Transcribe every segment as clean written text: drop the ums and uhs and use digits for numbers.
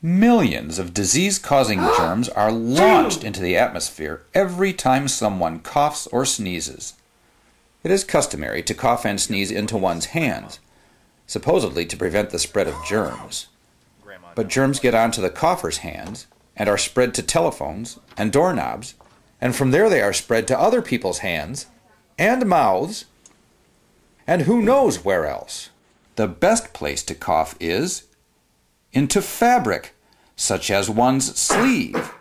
Millions of disease-causing germs are launched into the atmosphere every time someone coughs or sneezes. It is customary to cough and sneeze into one's hands, supposedly to prevent the spread of germs. But germs get onto the cougher's hands and are spread to telephones and doorknobs, and from there they are spread to other people's hands and mouths, and who knows where else. The best place to cough is into fabric, such as one's sleeve,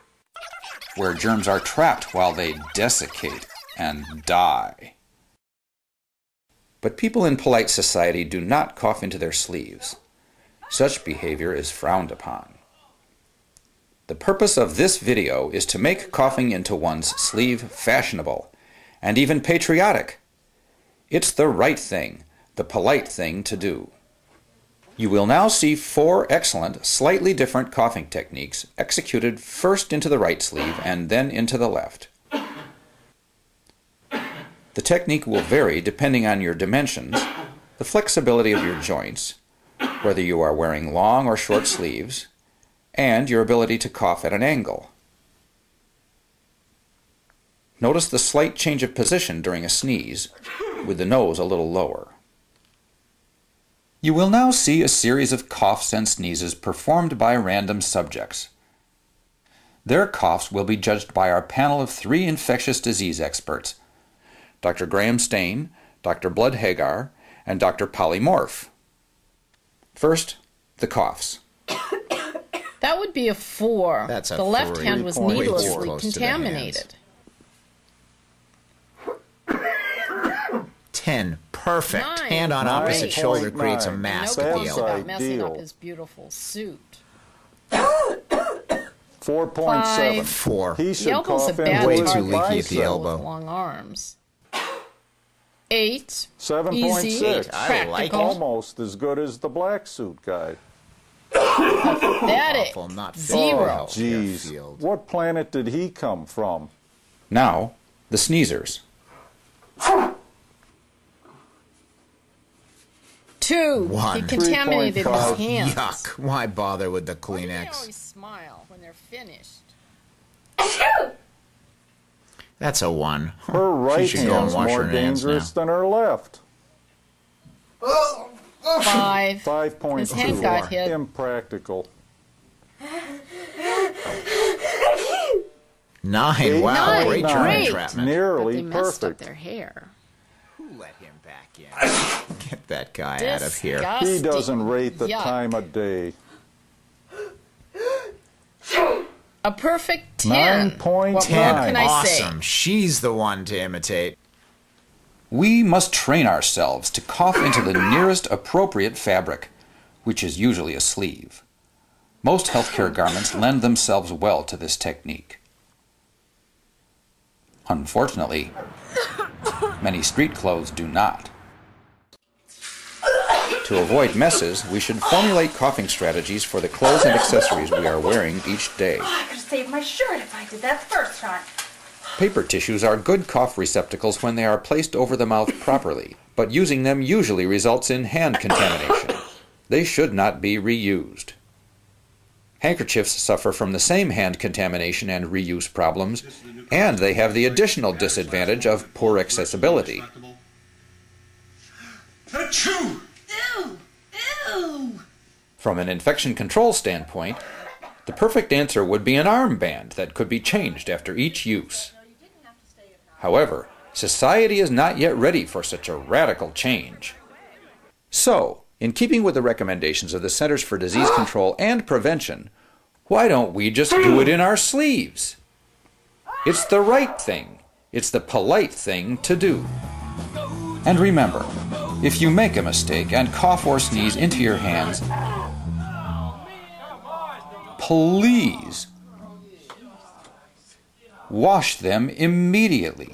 where germs are trapped while they desiccate and die. But people in polite society do not cough into their sleeves. Such behavior is frowned upon. The purpose of this video is to make coughing into one's sleeve fashionable and even patriotic. It's the right thing, the polite thing to do. You will now see 4 excellent, slightly different coughing techniques executed first into the right sleeve and then into the left. The technique will vary depending on your dimensions, the flexibility of your joints, whether you are wearing long or short sleeves, and your ability to cough at an angle. Notice the slight change of position during a sneeze, with the nose a little lower. You will now see a series of coughs and sneezes performed by random subjects. Their coughs will be judged by our panel of 3 infectious disease experts, Dr. Graham Stain, Dr. Blood Hagar, and Dr. Polly Morph. First, the coughs. That would be a 4. That's a the left 3. hand was needlessly contaminated. 10. Perfect. 9. Hand on opposite shoulder creates a mask No appeal. about messing up his beautiful suit. 4.7. 4. He The should elbow's a cough bad into Way his too target leaky at the bicep. elbow. with long arms. 8. 7.6. Easy. I like Practical. Almost as good as the black suit guy. Pathetic. Awful, not 0. Jeez, Fairfield. what planet did he come from? Now, the sneezers. 2. 1. He contaminated his 3.5. hands. Yuck. Why bother with the Why do they Kleenex? always smile when they're finished? That's a 1. Her right should go and hand's wash more her hands dangerous now. than her left. 5. His hand 5.2. got hit. Impractical. 9. Wow, 9. great germ Great. entrapment. But Nearly they messed up perfect. their hair. Who let him back in? Get that guy out of here. Disgusting. He doesn't rate the Yuck. time of day. A perfect 10. 9.9. What more 10. can I say? Awesome. She's the one to imitate. We must train ourselves to cough into the nearest appropriate fabric, which is usually a sleeve. Most healthcare garments lend themselves well to this technique. Unfortunately, many street clothes do not. To avoid messes, we should formulate coughing strategies for the clothes and accessories we are wearing each day. I could have saved my shirt if I did that the first time. Paper tissues are good cough receptacles when they are placed over the mouth properly, but using them usually results in hand contamination. They should not be reused. Handkerchiefs suffer from the same hand contamination and reuse problems, and they have the additional disadvantage of poor accessibility. Achoo! Ew! Ew! From an infection control standpoint, the perfect answer would be an armband that could be changed after each use. However, society is not yet ready for such a radical change. So, in keeping with the recommendations of the Centers for Disease Control and Prevention, why don't we just do it in our sleeves? It's the right thing. It's the polite thing to do. And remember, if you make a mistake and cough or sneeze into your hands, please wash them immediately.